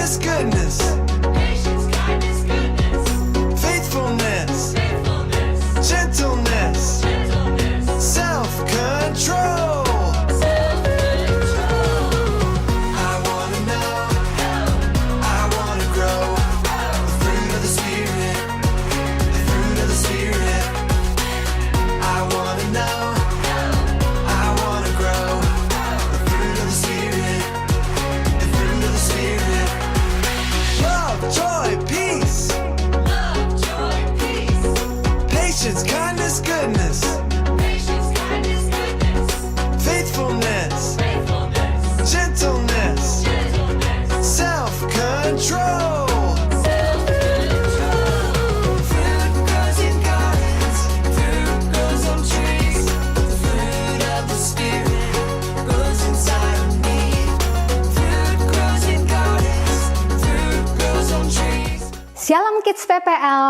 kindness, goodness. Patience, kindness, goodness. Faithfulness, Faithfulness, gentleness, gentleness, self-control. self-control. I wanna know, I wanna grow. The fruit of the Spirit, the fruit of the Spirit. I wanna know, I wanna grow. The fruit of the Spirit, the fruit of the Spirit. Love, joy, peace, Love, joy, peace. patience, kindness, goodness, Patience, kindness, goodness. faithfulness, Faithfulness, gentleness, gentleness, self-control. self-control. Fruit grows in gardens, fruit grows on trees. The fruit of the Spirit grows inside of me. Fruit grows in gardens, fruit grows on trees. Shalom Kids PPL.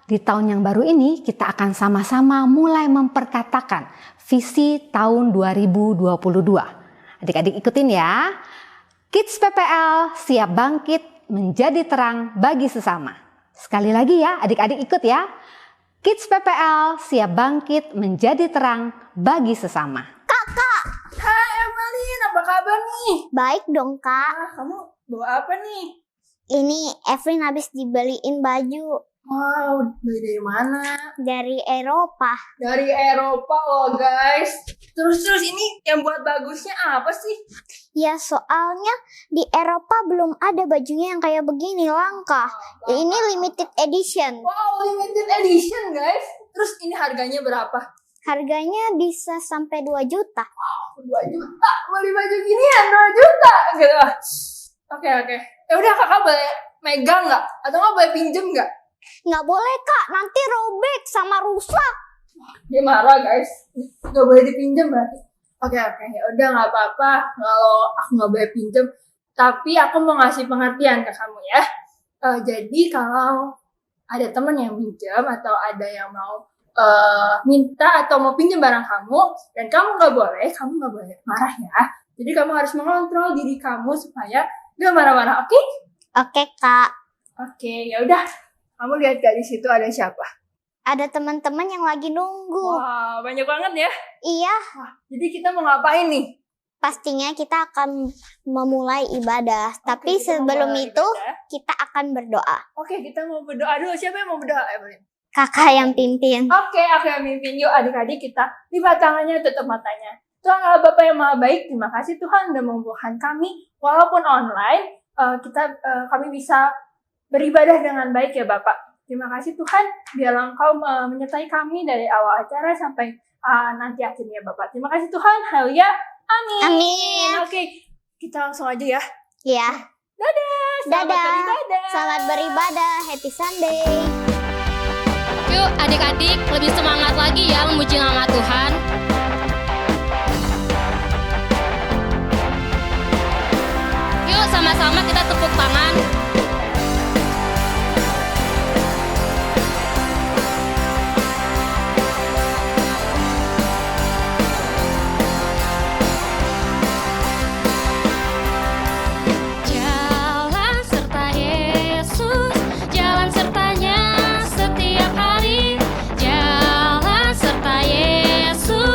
Di tahun yang baru ini kita akan sama-sama mulai memperkatakan visi tahun 2022. Adik-adik ikutin ya. Kids PPL siap bangkit menjadi terang bagi sesama. Sekali lagi ya, adik-adik ikut ya. Kids PPL siap bangkit menjadi terang bagi sesama. Hai Evelyn, apa kabar nih? Baik dong kak, Kamu bawa apa nih? ini Evelyn habis dibeliin baju Wow, beli dari mana? dari Eropa. Dari Eropa loh guys. Terus ini yang buat bagusnya apa sih? Ya soalnya di Eropa belum ada bajunya yang kayak begini, langka. Ini limited edition. Wow, limited edition guys. Terus ini harganya berapa? Harganya bisa sampai 2 juta. 2 juta. Beli baju ginian 2 juta gitu. Oke. Ya udah kakak boleh megang nggak? Atau nggak boleh pinjem nggak? Nggak boleh kak, nanti robek sama rusak. Dia marah guys. Nggak boleh dipinjem berarti. Oke. Ya udah nggak apa-apa kalau aku nggak boleh pinjem. Tapi aku mau ngasih pengertian ke kamu ya. Jadi kalau ada teman yang pinjam atau ada yang mau minta atau mau pinjam barang kamu dan kamu nggak boleh marah ya. Jadi kamu harus mengontrol diri kamu supaya nggak marah-marah. Oke? Oke kak, Oke. Ya udah. Kamu lihat gak di situ ada siapa? ada teman-teman yang lagi nunggu. Wah, banyak banget ya. Iya, Wah, jadi kita mau ngapain nih? pastinya kita akan memulai ibadah. Tapi kita sebelum memulai itu ibadah. kita akan berdoa. Oke, kita mau berdoa dulu. Siapa yang mau berdoa, Evelyn? Kakak yang pimpin. Oke, aku yang mimpin. Yuk adik-adik kita lipat tangannya, tutup matanya. Tuhan Allah Bapa yang Maha Baik, terima kasih Tuhan sudah membukakan kami. Walaupun online, kami bisa beribadah dengan baik ya Bapak. Terima kasih Tuhan, biarlah Engkau menyertai kami dari awal acara sampai nanti akhirnya Bapak. Terima kasih Tuhan, haleluya, amin. Amin. Oke, kita langsung aja ya. Ya. Selamat Dadah. beribadah. Selamat beribadah. Happy Sunday. Yuk adik-adik lebih semangat lagi ya memuji nama Tuhan. Yuk sama-sama kita tepuk tangan. Jalan serta Yesus, jalan sertanya setiap hari. Jalan serta Yesus.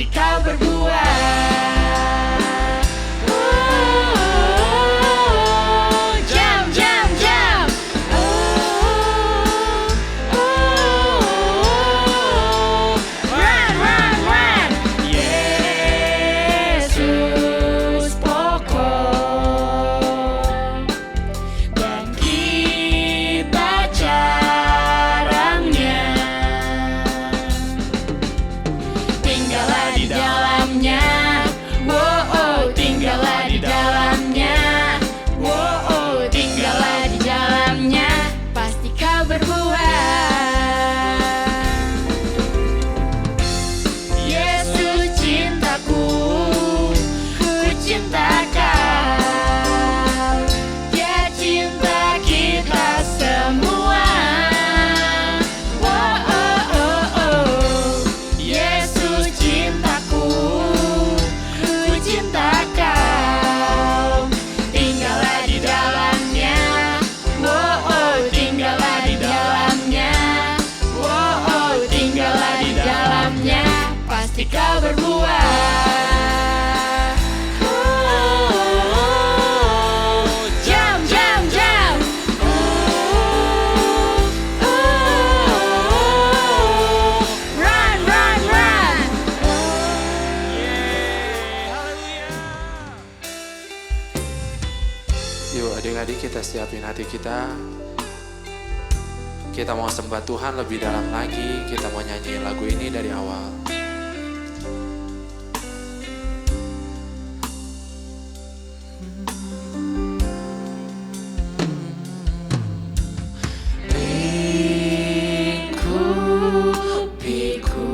pasti kau berbuah. Jam, jam, jam. Run, run, run. Yesus pokok dan kita jarangnya. Tinggallah di dalamnya. Wow, tinggallah di dalamnya. Wow, tinggallah di dalamnya. Pasti kau berbuah. Yesus cintaku, ku cinta kau. Dia cinta kita semua. Oh, oh, oh, oh. Yesus cintaku, ku cinta kau. Tinggallah di dalamnya. Oh, oh, tinggallah di dalamnya. Oh, oh, tinggallah di dalamnya. Pasti kau berbuah. Jam, jam, jam. Run, run, run. Yuk adik-adik, kita siapin hati kita. Kita mau sembah Tuhan lebih dalam lagi. Kita mau nyanyi lagu ini dari awal. Lingkupiku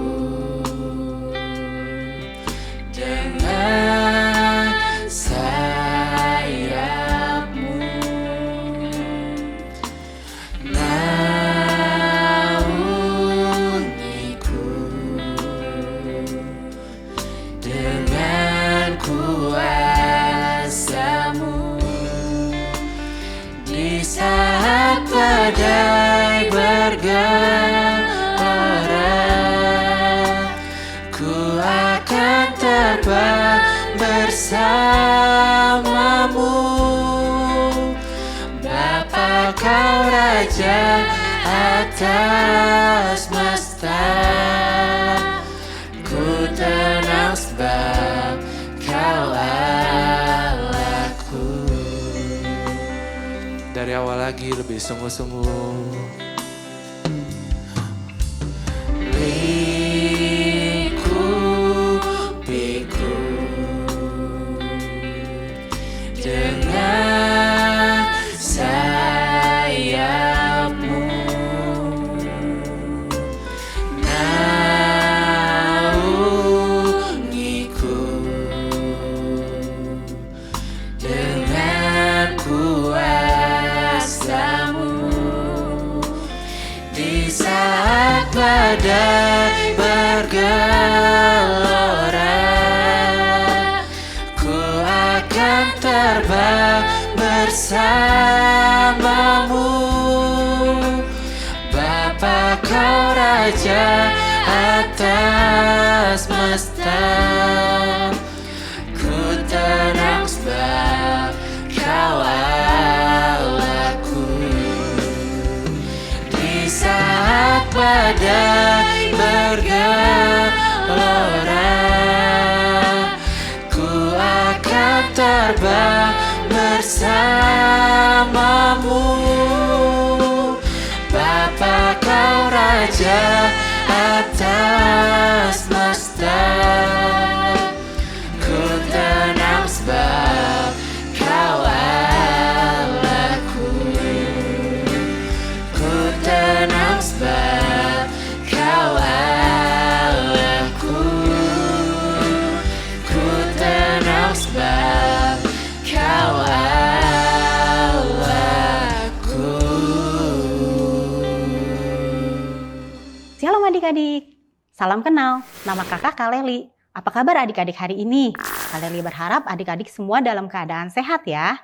dengan sayapmu, naungiku dengan kuasamu. Di saat badai bergelora, ku akan terbang bersamamu. Bapa kau Raja atas semesta, ku tenang sebab kau Allahku. Dari awal lagi lebih sungguh-sungguh. Lingkupiku dengan sayapmu, naungiku dengan kuasamu. Di saat badai bergelora, ku akan terbang bersamamu. Bapa kau Raja atas semesta, ku tenang sebab kau Allahku. Di saat badai bergelora, ku akan terbang bersamamu. Bapa kau Raja atas semesta, ku tenang sebab kau Allahku. Ku tenang sebab kau Allahku. Ku tenang sebab kau Allahku. Shalom adik-adik, salam kenal, nama kakak Kak Leli. Apa kabar adik-adik hari ini? Kak Leli berharap adik-adik semua dalam keadaan sehat ya.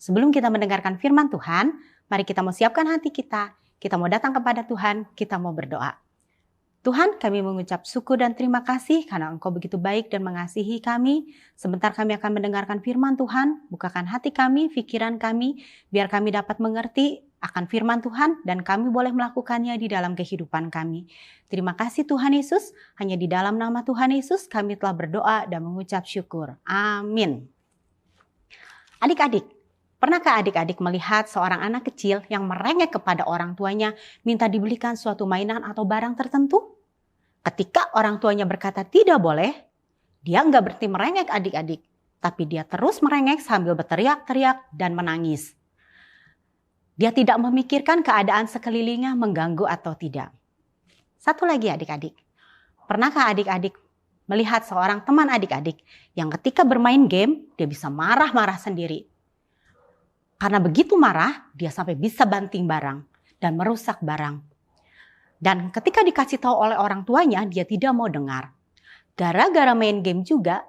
Sebelum kita mendengarkan firman Tuhan, mari kita mau siapkan hati kita. Kita mau datang kepada Tuhan, kita mau berdoa. Tuhan, kami mengucap syukur dan terima kasih karena Engkau begitu baik dan mengasihi kami. Sebentar kami akan mendengarkan firman Tuhan. Bukakan hati kami, pikiran kami, biar kami dapat mengerti akan firman Tuhan dan kami boleh melakukannya di dalam kehidupan kami. Terima kasih Tuhan Yesus. Hanya di dalam nama Tuhan Yesus kami telah berdoa dan mengucap syukur. Amin. Adik-adik, pernahkah adik-adik melihat seorang anak kecil yang merengek kepada orang tuanya minta dibelikan suatu mainan atau barang tertentu? Ketika orang tuanya berkata tidak boleh, dia nggak berhenti merengek adik-adik. Tapi dia terus merengek sambil berteriak-teriak dan menangis. Dia tidak memikirkan keadaan sekelilingnya mengganggu atau tidak. Satu lagi adik-adik, pernahkah adik-adik melihat seorang teman adik-adik yang ketika bermain game, dia bisa marah-marah sendiri. Karena begitu marah, dia sampai bisa banting barang dan merusak barang. Dan ketika dikasih tahu oleh orang tuanya, dia tidak mau dengar. Gara-gara main game juga,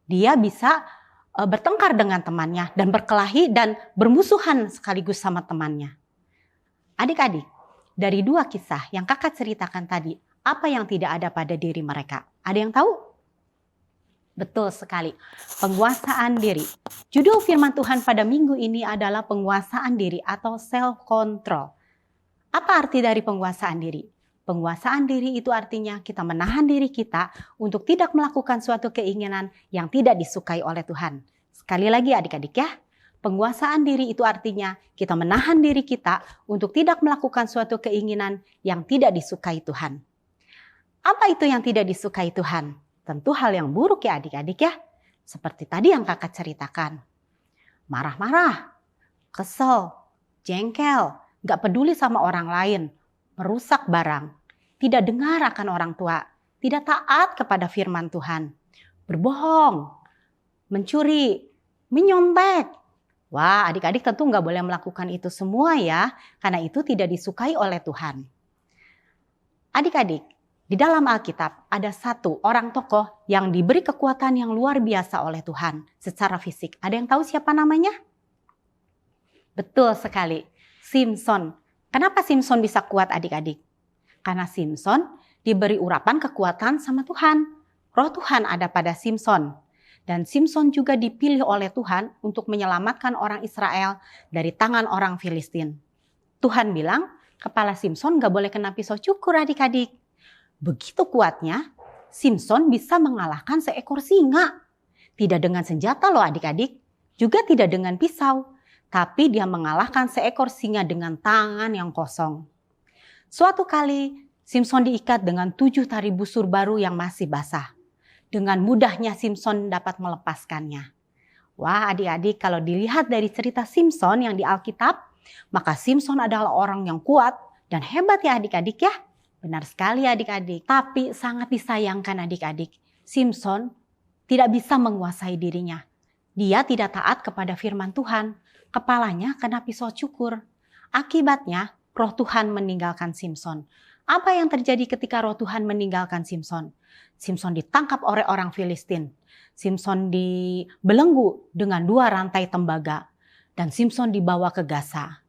dia bisa bertengkar dengan temannya dan berkelahi dan bermusuhan sekaligus sama temannya. Adik-adik, dari dua kisah yang kakak ceritakan tadi, apa yang tidak ada pada diri mereka? Ada yang tahu? Betul sekali, penguasaan diri. Judul firman Tuhan pada minggu ini adalah penguasaan diri atau self-control. Apa arti dari penguasaan diri? Penguasaan diri itu artinya kita menahan diri kita untuk tidak melakukan suatu keinginan yang tidak disukai oleh Tuhan. Sekali lagi adik-adik ya, penguasaan diri itu artinya kita menahan diri kita untuk tidak melakukan suatu keinginan yang tidak disukai Tuhan. Apa itu yang tidak disukai Tuhan? Tentu hal yang buruk ya adik-adik ya. Seperti tadi yang kakak ceritakan. Marah-marah, kesel, jengkel, gak peduli sama orang lain, merusak barang, tidak dengar akan orang tua, tidak taat kepada firman Tuhan, berbohong, mencuri, menyontek. Wah, adik-adik tentu nggak boleh melakukan itu semua ya, karena itu tidak disukai oleh Tuhan. Adik-adik, di dalam Alkitab ada satu orang tokoh yang diberi kekuatan yang luar biasa oleh Tuhan secara fisik. Ada yang tahu siapa namanya? Betul sekali, Simson. Kenapa Simson bisa kuat adik-adik? Karena Simson diberi urapan kekuatan sama Tuhan. Roh Tuhan ada pada Simson. Dan Simson juga dipilih oleh Tuhan untuk menyelamatkan orang Israel dari tangan orang Filistin. Tuhan bilang, kepala Simson gak boleh kena pisau cukur adik-adik. Begitu kuatnya, Simson bisa mengalahkan seekor singa. Tidak dengan senjata loh adik-adik, juga tidak dengan pisau. Tapi dia mengalahkan seekor singa dengan tangan yang kosong. Suatu kali, Simson diikat dengan 7 tali busur baru yang masih basah. Dengan mudahnya Simson dapat melepaskannya. Wah adik-adik, kalau dilihat dari cerita Simson yang di Alkitab, maka Simson adalah orang yang kuat dan hebat ya adik-adik ya. Benar sekali adik-adik. Tapi sangat disayangkan adik-adik, Simson tidak bisa menguasai dirinya. Dia tidak taat kepada firman Tuhan. Kepalanya kena pisau cukur. Akibatnya roh Tuhan meninggalkan Simson. Apa yang terjadi ketika roh Tuhan meninggalkan Simson? Simson ditangkap oleh orang Filistin. Simson dibelenggu dengan 2 rantai tembaga. Dan Simson dibawa ke Gaza.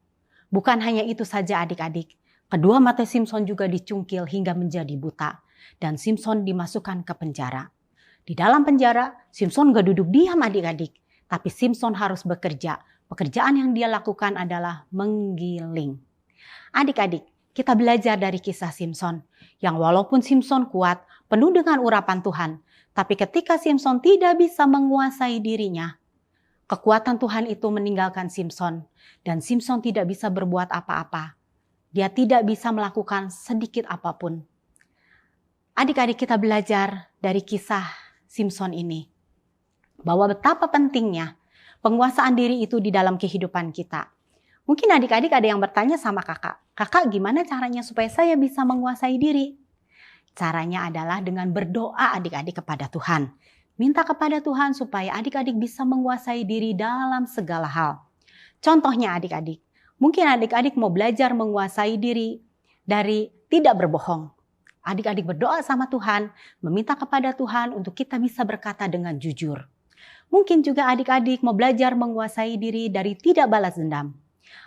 Bukan hanya itu saja adik-adik. Kedua mata Simson juga dicungkil hingga menjadi buta. Dan Simson dimasukkan ke penjara. Di dalam penjara, Simson gak duduk diam adik-adik. Tapi Simson harus bekerja. Pekerjaan yang dia lakukan adalah menggiling. Adik-adik, kita belajar dari kisah Simson. Yang walaupun Simson kuat, penuh dengan urapan Tuhan. Tapi ketika Simson tidak bisa menguasai dirinya, kekuatan Tuhan itu meninggalkan Simson. Dan Simson tidak bisa berbuat apa-apa. Dia tidak bisa melakukan sedikit apapun. Adik-adik kita belajar dari kisah Simson ini. Bahwa betapa pentingnya penguasaan diri itu di dalam kehidupan kita. Mungkin adik-adik ada yang bertanya sama kakak, kakak gimana caranya supaya saya bisa menguasai diri? Caranya adalah dengan berdoa adik-adik kepada Tuhan. Minta kepada Tuhan supaya adik-adik bisa menguasai diri dalam segala hal. Contohnya adik-adik, mungkin adik-adik mau belajar menguasai diri dari tidak berbohong. Adik-adik berdoa sama Tuhan, meminta kepada Tuhan untuk kita bisa berkata dengan jujur. Mungkin juga adik-adik mau belajar menguasai diri dari tidak balas dendam.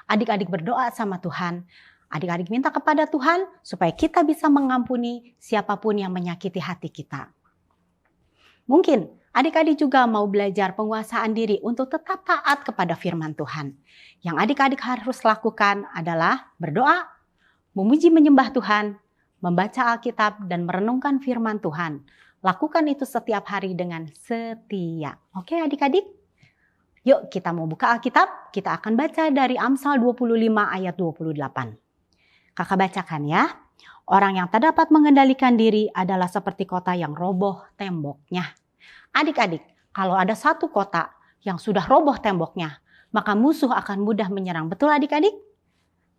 Adik-adik berdoa sama Tuhan Adik-adik minta kepada Tuhan supaya kita bisa mengampuni siapapun yang menyakiti hati kita. Mungkin adik-adik juga mau belajar penguasaan diri untuk tetap taat kepada firman Tuhan. Yang adik-adik harus lakukan adalah berdoa, memuji menyembah Tuhan, membaca Alkitab dan merenungkan firman Tuhan. Lakukan itu setiap hari dengan setia. Oke adik-adik? Yuk kita mau buka Alkitab, kita akan baca dari Amsal 25 ayat 28. Kakak bacakan ya. Orang yang tak dapat mengendalikan diri adalah seperti kota yang roboh temboknya. Adik-adik, kalau ada satu kota yang sudah roboh temboknya, maka musuh akan mudah menyerang. Betul adik-adik?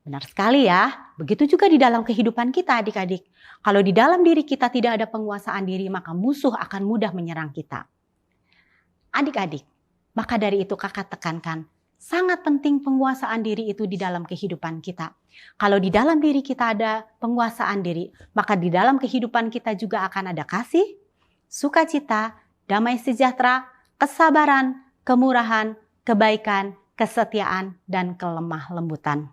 Benar sekali ya. Begitu juga di dalam kehidupan kita adik-adik. Kalau di dalam diri kita tidak ada penguasaan diri, maka musuh akan mudah menyerang kita. Adik-adik, maka dari itu kakak tekankan, sangat penting penguasaan diri itu di dalam kehidupan kita. Kalau di dalam diri kita ada penguasaan diri, maka di dalam kehidupan kita juga akan ada kasih, sukacita, damai sejahtera, kesabaran, kemurahan, kebaikan, kesetiaan, dan kelemah lembutan.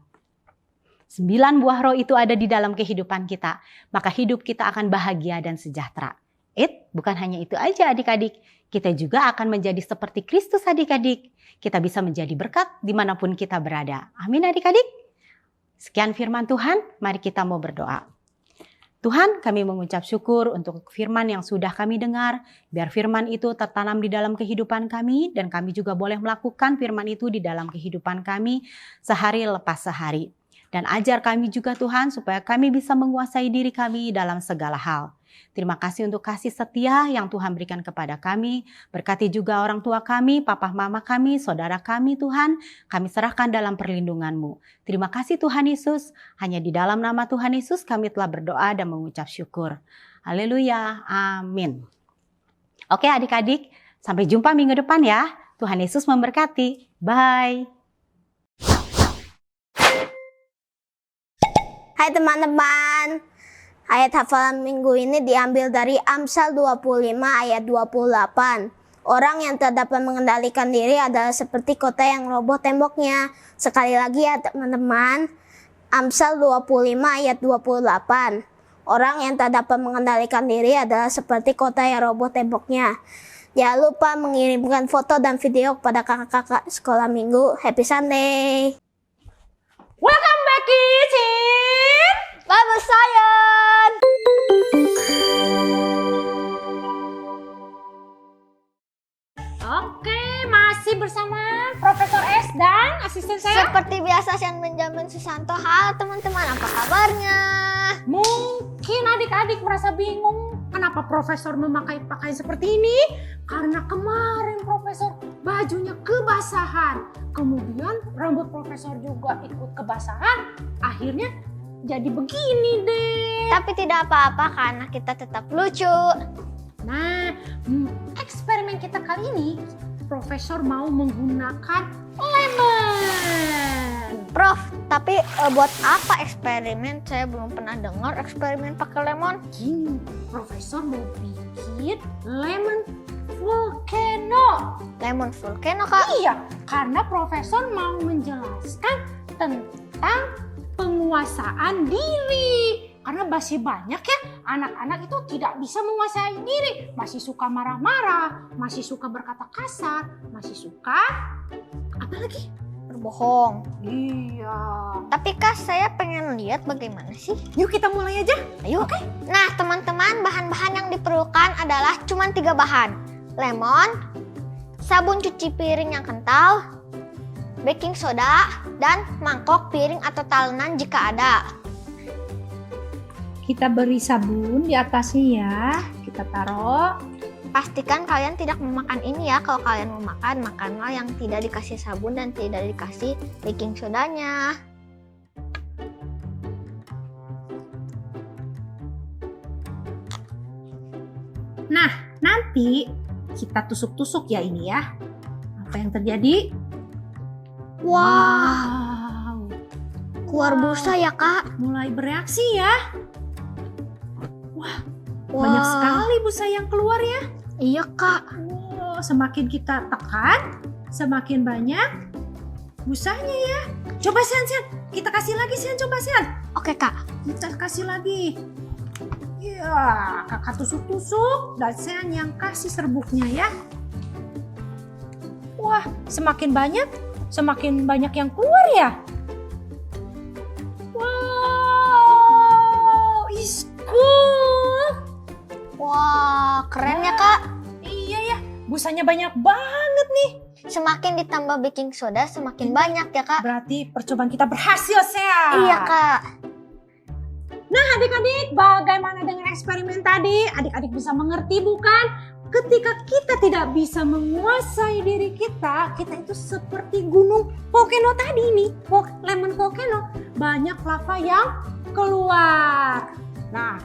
9 buah roh itu ada di dalam kehidupan kita, maka hidup kita akan bahagia dan sejahtera. Bukan hanya itu aja adik-adik, kita juga akan menjadi seperti Kristus adik-adik. Kita bisa menjadi berkat dimanapun kita berada. Amin adik-adik. Sekian firman Tuhan, mari kita mau berdoa. Tuhan, kami mengucap syukur untuk firman yang sudah kami dengar. Biar firman itu tertanam di dalam kehidupan kami dan kami juga boleh melakukan firman itu di dalam kehidupan kami sehari lepas sehari. Dan ajar kami juga Tuhan supaya kami bisa menguasai diri kami dalam segala hal. Terima kasih untuk kasih setia yang Tuhan berikan kepada kami. Berkati juga orang tua kami, papa mama kami, saudara kami Tuhan. Kami serahkan dalam perlindungan-Mu. Terima kasih Tuhan Yesus. Hanya di dalam nama Tuhan Yesus kami telah berdoa dan mengucap syukur. Haleluya. Amin. Oke adik-adik, sampai jumpa minggu depan ya. Tuhan Yesus memberkati. Bye. Hai teman-teman, ayat hafalan minggu ini diambil dari Amsal 25 ayat 28. Orang yang tak dapat mengendalikan diri adalah seperti kota yang roboh temboknya. Sekali lagi ya teman-teman, Amsal 25 ayat 28. Orang yang tak dapat mengendalikan diri adalah seperti kota yang roboh temboknya. Jangan lupa mengirimkan foto dan video kepada kakak-kakak sekolah minggu. Happy Sunday! Welcome back Kicin. Bye-bye sayang! Oke, masih bersama Profesor S dan asisten saya. Seperti biasa, Sian Benjamin Susanto. Halo teman-teman, apa kabarnya? Mungkin adik-adik merasa bingung kenapa Profesor memakai pakaian seperti ini. Karena kemarin Profesor bajunya kebasahan. Kemudian rambut Profesor juga ikut kebasahan. Akhirnya jadi begini deh. Tapi tidak apa-apa karena kita tetap lucu. Nah, eksperimen kita kali ini Profesor mau menggunakan lemon. Prof, tapi buat apa eksperimen? Saya belum pernah dengar eksperimen pakai lemon. Gini, Profesor mau bikin lemon volcano. Lemon volcano, Kak? Iya, karena Profesor mau menjelaskan tentang penguasaan diri. Karena masih banyak ya anak-anak itu tidak bisa menguasai diri. Masih suka marah-marah, masih suka berkata kasar, masih suka apa lagi? Berbohong. Iya. Tapi Kak, saya pengen lihat bagaimana sih. Yuk kita mulai aja. Ayo. Oke. Nah teman-teman, bahan-bahan yang diperlukan adalah cuma 3 bahan. Lemon, sabun cuci piring yang kental, baking soda, dan mangkok, piring atau talenan jika ada. Kita beri sabun di atasnya ya. Kita taruh. Pastikan kalian tidak memakan ini ya. Kalau kalian mau makan, makanlah yang tidak dikasih sabun dan tidak dikasih baking sodanya. Nah, nanti kita tusuk-tusuk ya ini ya. Apa yang terjadi? Wow. Keluar busa ya Kak. Mulai bereaksi ya. Wah, banyak sekali busa yang keluar ya. Iya Kak. Wow, semakin kita tekan, semakin banyak busanya ya. Coba Sian, kita kasih lagi Sian, coba Sian. Oke Kak. Kita kasih lagi. Ya, kakak tusuk-tusuk dan Sian yang kasih serbuknya ya. Wah, semakin banyak yang keluar ya. Wow, is cool. Wah, keren ya Kak. Iya ya, busanya banyak banget nih. Semakin ditambah baking soda, semakin banyak ya Kak. Berarti percobaan kita berhasil, Sea. Iya Kak. Nah, adik-adik, bagaimana dengan eksperimen tadi? Adik-adik bisa mengerti bukan? Ketika kita tidak bisa menguasai diri kita itu seperti gunung volcano tadi nih, lemon volcano. Banyak lava yang keluar. Nah,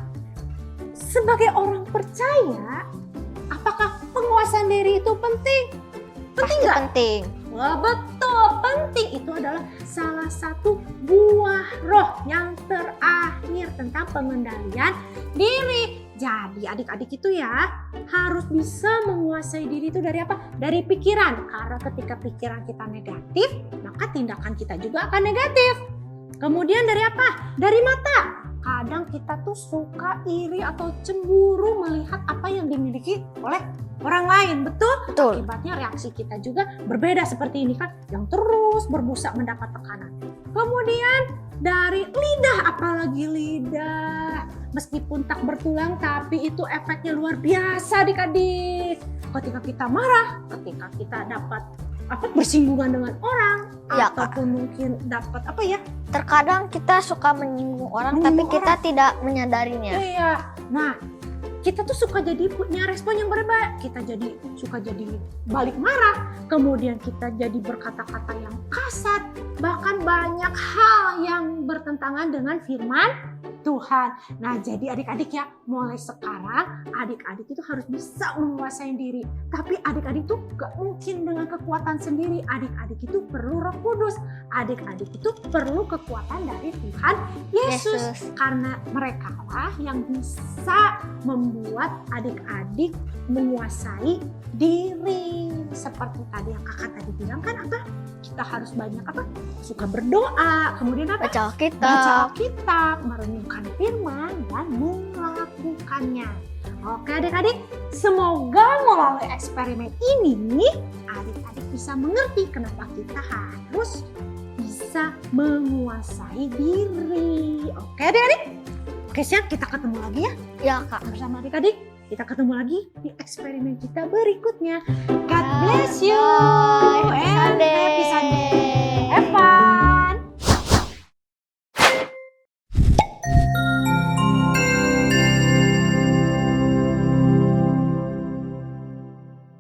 sebagai orang percaya, apakah penguasaan diri itu penting? Penting Pasti nggak? penting. Wah, betul, penting. Itu adalah salah satu buah roh yang terakhir tentang pengendalian diri. Jadi adik-adik itu ya harus bisa menguasai diri itu dari apa? Dari pikiran. Karena ketika pikiran kita negatif, maka tindakan kita juga akan negatif. Kemudian dari apa? Dari mata. Kadang kita tuh suka iri atau cemburu melihat apa yang dimiliki oleh orang lain, betul? Betul. Akibatnya reaksi kita juga berbeda seperti ini kan, yang terus berbusa mendapat tekanan. Kemudian dari lidah, apalagi lidah. Meskipun tak bertulang, tapi itu efeknya luar biasa adik-adik. Ketika kita marah, ketika kita dapat bersinggungan dengan orang, Ya, ataupun mungkin dapat Terkadang kita suka menyinggung orang, tapi Menyinggung kita tidak menyadarinya. Iya. Nah, kita tuh suka jadi punya respon yang berbeda. Kita suka jadi balik marah, kemudian kita jadi berkata-kata yang kasar, bahkan banyak hal yang bertentangan dengan firman Tuhan. Nah, jadi adik-adik ya, mulai sekarang adik-adik itu harus bisa menguasai diri. Tapi adik-adik itu gak mungkin dengan kekuatan sendiri. Adik-adik itu perlu Roh Kudus. Adik-adik itu perlu kekuatan dari Tuhan Yesus. Karena mereka lah yang bisa membuat adik-adik menguasai diri. Seperti tadi yang kakak tadi bilang kan kita harus banyak suka berdoa, kemudian Baca Alkitab. baca Alkitab, merenungkan firman dan melakukannya. Oke adik-adik, semoga melalui eksperimen ini adik-adik bisa mengerti kenapa kita harus bisa menguasai diri. Oke adik-adik? Oke siap, kita ketemu lagi ya Ya Kak. bersama adik-adik. Kita ketemu lagi di eksperimen kita berikutnya. God bless you Bye. and Happy happy